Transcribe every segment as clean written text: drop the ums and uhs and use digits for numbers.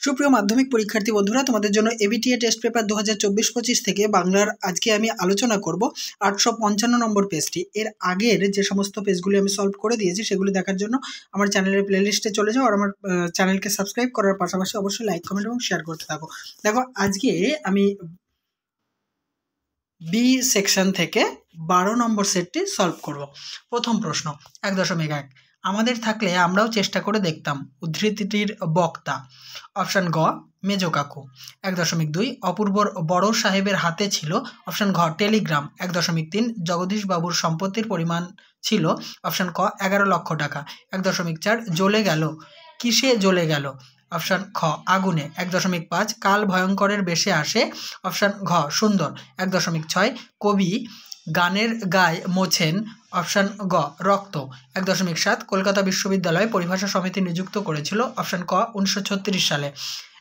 সুপ্রিয় মাধ্যমিক পরীক্ষার্থী বন্ধুরা, তোমাদের জন্য এবিটিএ টেস্ট পেপার 2024-25 থেকে বাংলার আজকে আমি আলোচনা করব 855 নম্বর পেজটি। এর আগের যে সমস্ত পেজগুলি আমি সলভ করে দিয়েছি সেগুলি দেখার জন্য আমার চ্যানেলের প্লেলিস্টে চলে যাও আর আমার চ্যানেলকে সাবস্ক্রাইব করার পাশাপাশি অবশ্যই লাইক, কমেন্ট এবং শেয়ার করতে থাকো। দেখো, আজকে আমি বি সেকশন থেকে 12 নম্বর সেটটি সলভ করব। প্রথম প্রশ্ন 1.1, আমাদের থাকলে আমরাও চেষ্টা করে দেখতাম। উদ্ধৃতিটির বক্তা। অপশান গ মেজো কাকু। 1.2, অপূর্বর বড় সাহেবের হাতে ছিল। অপশান ঘ টেলিগ্রাম। 1.3, জগদীশ বাবুর সম্পত্তির পরিমাণ ছিল। অপশান ক 11 লক্ষ টাকা। 1.4, জ্বলে গেল। কিসে জ্বলে গেল? অপশান খ আগুনে। 1.5, কাল ভয়ঙ্করের বেশে আসে। অপশান ঘ সুন্দর। 1.6, কবি গানের গায়ে মোছেন। অপশান গ রক্ত। 1.7, কলকাতা বিশ্ববিদ্যালয় পরিভাষা সমিতি নিযুক্ত করেছিল। অপশান ক 1936 সালে।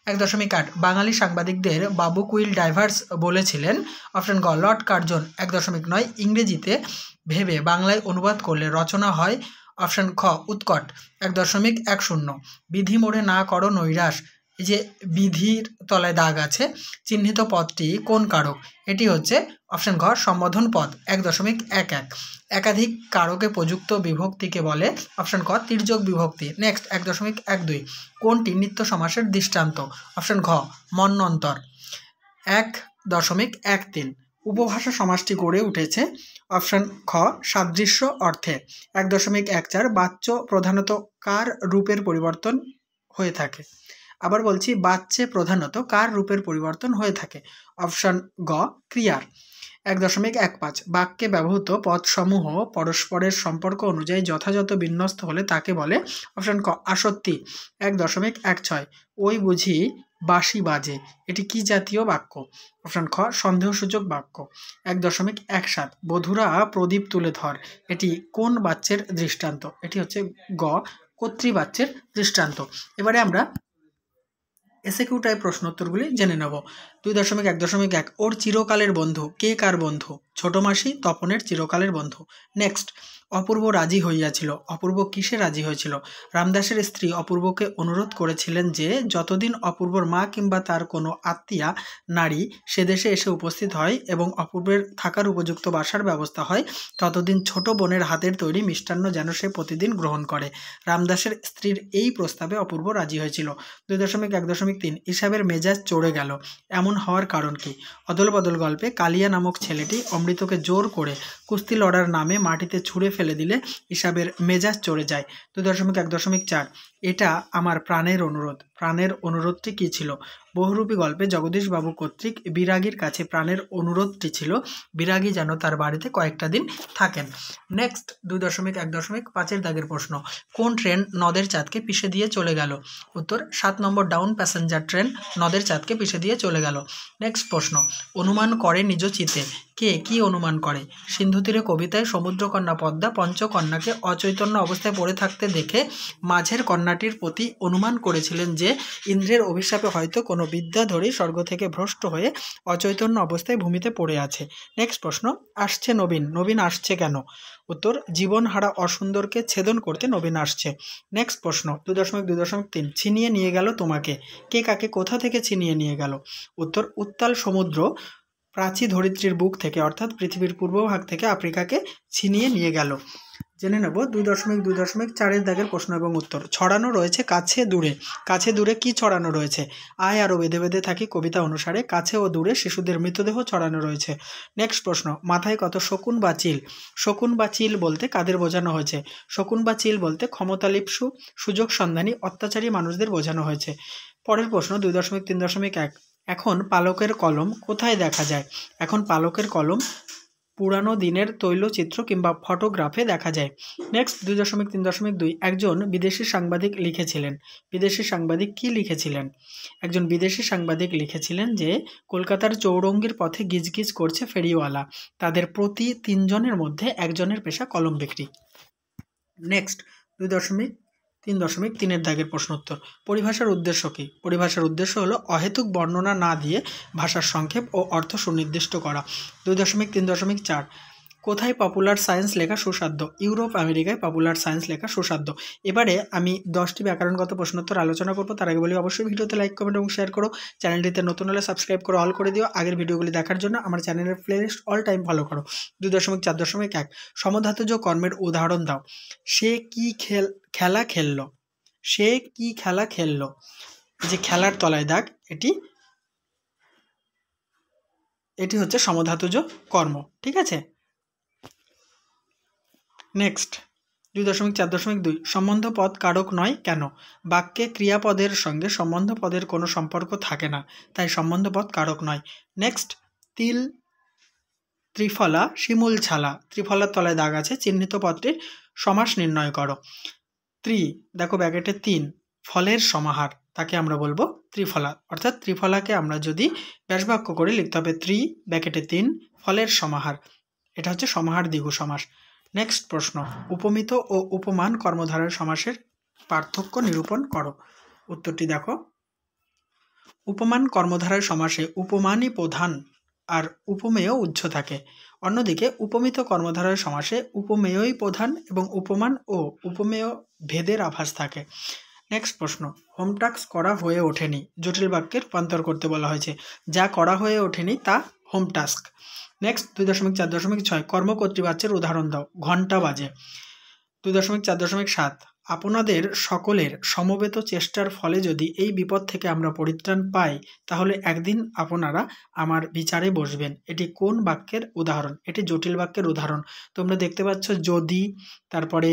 1.8, বাঙালি সাংবাদিকদের বাবু কুইল ডাইভার্স বলেছিলেন। অপশান গ লর্ড কার্জন। 1.9, ইংরেজিতে ভেবে বাংলায় অনুবাদ করলে রচনা হয়। অপশান খ উৎকট। 1.10, বিধি মোড়ে না করো নৈরাশ। এই যে বিধির তলায় দাগ আছে, চিহ্নিত পদটি কোন কারক? এটি হচ্ছে অপশান ঘ সম্বোধন পদ। 1.11, একাধিক কারকে প্রযুক্ত বিভক্তিকে বলে। অপশান ক তির্যক বিভক্তি। নেক্সট 1.12, কোনটি নিত্য সমাসের দৃষ্টান্ত? অপশান ঘ মন্বন্তর। 1.13, উপভাষা সমাসটি গড়ে উঠেছে। অপশান খ সাদৃশ্য অর্থে। 1.14, বাচ্য প্রধানত কার রূপের পরিবর্তন হয়ে থাকে? আবার বলছি, বাচ্চে প্রধানত কার রূপের পরিবর্তন হয়ে থাকে? অপশান গ ক্রিয়ার। 1.15, বাক্যে ব্যবহৃত পদসমূহ পরস্পরের সম্পর্ক অনুযায়ী যথাযথ বিন্যস্ত হলে তাকে বলে। অপশান ক আসত্তি। 1.16, ওই বুঝি বাঁশি বাজে। এটি কি জাতীয় বাক্য? অপশান খ সন্দেহসূচক বাক্য। 1.17, বধূরা প্রদীপ তুলে ধর। এটি কোন বাচ্যের দৃষ্টান্ত? এটি হচ্ছে গ কর্তৃবাচ্যের দৃষ্টান্ত। এবারে আমরা এসএকিউ টাইপ প্রশ্নোত্তরগুলি জেনে নেব। 2.1.1, ওর চিরকালের বন্ধু। কে কার বন্ধু? ছোট মাসি তপনের চিরকালের বন্ধু। নেক্সট, অপূর্ব রাজি হইয়াছিল। অপূর্ব কিসে রাজি হয়েছিল? রামদাসের স্ত্রী অপূর্বকে অনুরোধ করেছিলেন যে যতদিন অপূর্বর মা কিংবা তার কোনো আত্মীয়া নারী সে দেশে এসে উপস্থিত হয় এবং অপূর্বের থাকার উপযুক্ত বাসার ব্যবস্থা হয়, ততদিন ছোট বোনের হাতের তৈরি মিষ্টান্ন যেন সে প্রতিদিন গ্রহণ করে। রামদাসের স্ত্রীর এই প্রস্তাবে অপূর্ব রাজি হয়েছিল। 2.1.3, ইসাবের মেজাজ চড়ে গেল। এমন হওয়ার কারণ কি? অদল বদল গল্পে কালিয়া নামক ছেলেটি অমৃতকে জোর করে কুস্তি লড়ার নামে মাটিতে ছুঁড়ে ফেলে দিলে ইসাবের মেজাজ চড়ে যায়। 2.1.4, এটা আমার প্রাণের অনুরোধ। প্রাণের অনুরোধটি কি ছিল? বহুরূপী গল্পে জগদীশ বাবু কর্তৃক বিরাগীর কাছে প্রাণের অনুরোধটি ছিল বিরাগী যেন তার বাড়িতে কয়েকটা দিন থাকেন। নেক্সট 2.1.5 দাগের প্রশ্ন, কোন ট্রেন নদের চাঁদকে পিষে দিয়ে চলে গেল? উত্তর 7 নম্বর ডাউন প্যাসেঞ্জার ট্রেন নদের চাঁদকে পিষে দিয়ে চলে গেল। নেক্সট প্রশ্ন, অনুমান করে নিজ চিতে। কে কি অনুমান করে? সিন্ধু তীরে কবিতায় সমুদ্রকন্যা পদ্মা পঞ্চকন্যাকে অচৈতন্য অবস্থায় পড়ে থাকতে দেখে মাঝের কন্যাটির প্রতি অনুমান করেছিলেন যে ইন্দ্রের অভিশাপে হয়তো কোনো বিদ্যাধরী স্বর্গ থেকে ভ্রষ্ট হয়ে অচৈতন্য অবস্থায় ভূমিতে পড়ে আছে। নেক্সট প্রশ্ন, আসছে নবীন। নবীন আসছে কেন? উত্তর, জীবন হারা অসুন্দরকে ছেদন করতে নবীন আসছে। নেক্সট প্রশ্ন 2.2.3, ছিনিয়ে নিয়ে গেল তোমাকে। কে কাকে কোথা থেকে ছিনিয়ে নিয়ে গেল? উত্তর, উত্তাল সমুদ্র প্রাচী ধরিত্রীর বুক থেকে অর্থাৎ পৃথিবীর পূর্বভাগ থেকে আফ্রিকাকে ছিনিয়ে নিয়ে গেল। জেনে নেব 2.2.4 দাগের প্রশ্ন এবং উত্তর। ছড়ানো রয়েছে কাছে দূরে। কাছে দূরে কি ছড়ানো রয়েছে? আয় আরো বেঁধে বেঁধে থাকি কবিতা অনুসারে কাছে ও দূরে শিশুদের মৃতদেহ ছড়ানো রয়েছে। নেক্সট প্রশ্ন, মাথায় কত শকুন বা চিল? শকুন বা চিল বলতে কাদের বোঝানো হয়েছে? শকুন বা চিল বলতে ক্ষমতালিপ্সু, সুযোগ সন্ধানী, অত্যাচারী মানুষদের বোঝানো হয়েছে। পরের প্রশ্ন 2.3.1, এখন পালকের কলম কোথায় দেখা যায়? এখন পালকের কলম পুরানো দিনের তৈলচিত্র কিংবা ফটোগ্রাফে দেখা যায়। নেক্সট 2.3.2, একজন বিদেশি সাংবাদিক লিখেছিলেন। বিদেশি সাংবাদিক কি লিখেছিলেন? একজন বিদেশি সাংবাদিক লিখেছিলেন যে কলকাতার চৌরঙ্গির পথে গিজগিজ করছে ফেরিওয়ালা, তাদের প্রতি 3 জনের মধ্যে একজনের পেশা কলম বিক্রি। নেক্সট 2.3.3 দাগের প্রশ্ন উত্তর। পরিভাষার উদ্দেশ্য কী? পরিভাষার উদ্দেশ্য হলো অহেতুক বর্ণনা না দিয়ে ভাষার সংক্ষেপ ও অর্থ সুনির্দিষ্ট করা। 2.3.4, কোথায় পপুলার সায়েন্স লেখা সুসাধ্য? ইউরোপ আমেরিকায় পপুলার সায়েন্স লেখা সুসাধ্য। এবারে আমি 10টি ব্যাকরণগত প্রশ্নোত্তর আলোচনা করব। তার আগে বলি অবশ্যই ভিডিওতে লাইক, কমেন্ট এবং শেয়ার করো। চ্যানেলটিতে নতুন হলে সাবস্ক্রাইব করে অল করে দিও। আগের ভিডিওগুলি দেখার জন্য আমার চ্যানেলের প্লেলিস্ট অল টাইম ফলো করো। 2.4.1 সমধাতুজ কর্মের উদাহরণ দাও। সে কি খেলা খেললো? সে কি খেলা খেললো? যে খেলার তলায় দাগ, এটি হচ্ছে সমধাতুজ কর্ম। ঠিক আছে, নেক্সট 2.4.2 সম্বন্ধ পদ কারক নয় কেন? বাক্যে ক্রিয়াপদের সঙ্গে সম্বন্ধ পদের কোনো সম্পর্ক থাকে না, তাই সম্বন্ধ পদ কারক নয়। নেক্সট, তিল, ত্রিফলা, শিমুল ছালা। ত্রিফলার তলায় দাগ আছে, চিহ্নিত পদটির সমাস নির্ণয় করো। দেখো ব্যাকেটে 3, ফলের সমাহার, তাকে আমরা বলবো ত্রিফলা। অর্থাৎ ত্রিফলাকে আমরা যদি ব্যাসবাক্য করে লিখতে হবে ব্যাকেটে 3 ফলের সমাহার। এটা হচ্ছে সমাহার দ্বিগু সমাস। নেক্সট প্রশ্ন, উপমিত ও উপমান কর্মধারয় সমাসের পার্থক্য নিরূপণ করো। উত্তরটি দেখো, উপমান কর্মধারয় সমাসে উপমানই প্রধান আর উপমেয় উহ্য থাকে। অন্যদিকে উপমিত কর্মধারয় সমাসে উপমেয়ই প্রধান এবং উপমান ও উপমেয় ভেদের আভাস থাকে। নেক্সট প্রশ্ন, হোম টাস্ক করা হয়ে ওঠেনি জটিল বাক্যে রূপান্তর করতে বলা হয়েছে। যা করা হয়ে ওঠেনি তা হোম টাস্ক। নেক্সট 2.4.6 কর্মকর্তৃবাচ্যের উদাহরণ দাও। ঘন্টা বাজে। 2.4.7 আপনাদের সকলের সমবেত চেষ্টার ফলে যদি এই বিপদ থেকে আমরা পরিত্রাণ পাই, তাহলে একদিন আপনারা আমার বিচারে বসবেন। এটি কোন বাক্যের উদাহরণ? এটি জটিল বাক্যের উদাহরণ। তোমরা দেখতে পাচ্ছ যদি, তারপরে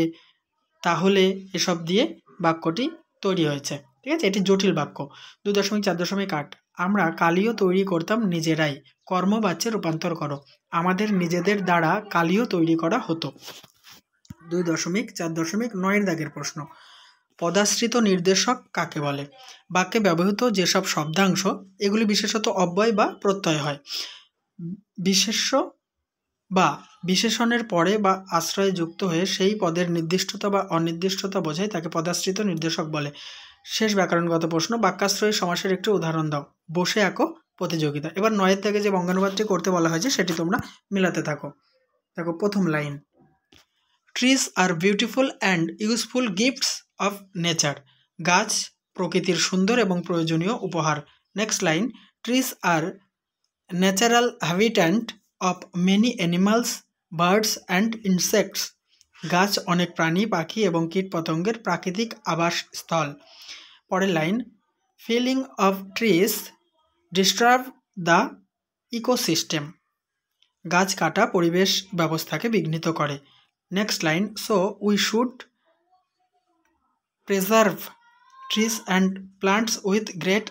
তাহলে, এসব দিয়ে বাক্যটি তৈরি হয়েছে। ঠিক আছে, এটি জটিল বাক্য। 2.4.8 আমরা কালিও তৈরি করতাম নিজেরাই। কর্মবাচ্যে রূপান্তর করো। আমাদের নিজেদের দ্বারা কালিও তৈরি করা হতো। 2.4.9 দাগের প্রশ্ন, পদাশ্রিত নির্দেশক কাকে বলে? বাক্যে ব্যবহৃত যেসব শব্দাংশ, এগুলি বিশেষত অব্যয় বা প্রত্যয় হয়। বিশেষ্য বা বিশেষণের পরে বা আশ্রয়ে যুক্ত হয়ে সেই পদের নির্দিষ্টতা বা অনির্দিষ্টতা বোঝায়, তাকে পদাশ্রিত নির্দেশক বলে। শেষ ব্যাকরণগত প্রশ্ন, বাক্যাশ্রয়ী সমাসের একটি উদাহরণ দাও। বসে আঁকো প্রতিযোগিতা। এবার 9 থেকে যে বঙ্গানুবাদটি করতে বলা হয়েছে সেটি তোমরা মেলাতে থাকো। দেখো প্রথম line, trees are beautiful and useful gifts of nature. গাছ প্রকৃতির সুন্দর এবং প্রয়োজনীয় উপহার। Next line, trees are natural habitant of many animals, birds and insects. গাছ অনেক প্রাণী, পাখি এবং কীটপতঙ্গের প্রাকৃতিক আবাসস্থল। পরের line, felling of trees disturb the ecosystem. গাছ কাটা পরিবেশ ব্যবস্থাকে বিঘ্নিত করে। Next line, so we should preserve trees and plants with great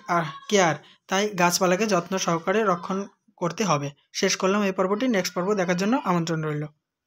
care. তাই গাছপালাকে যত্ন সহকারে রক্ষণ করতে হবে। শেষ করলাম এই পর্বটি। নেক্সট পর্ব দেখার জন্য আমন্ত্রণ রইল।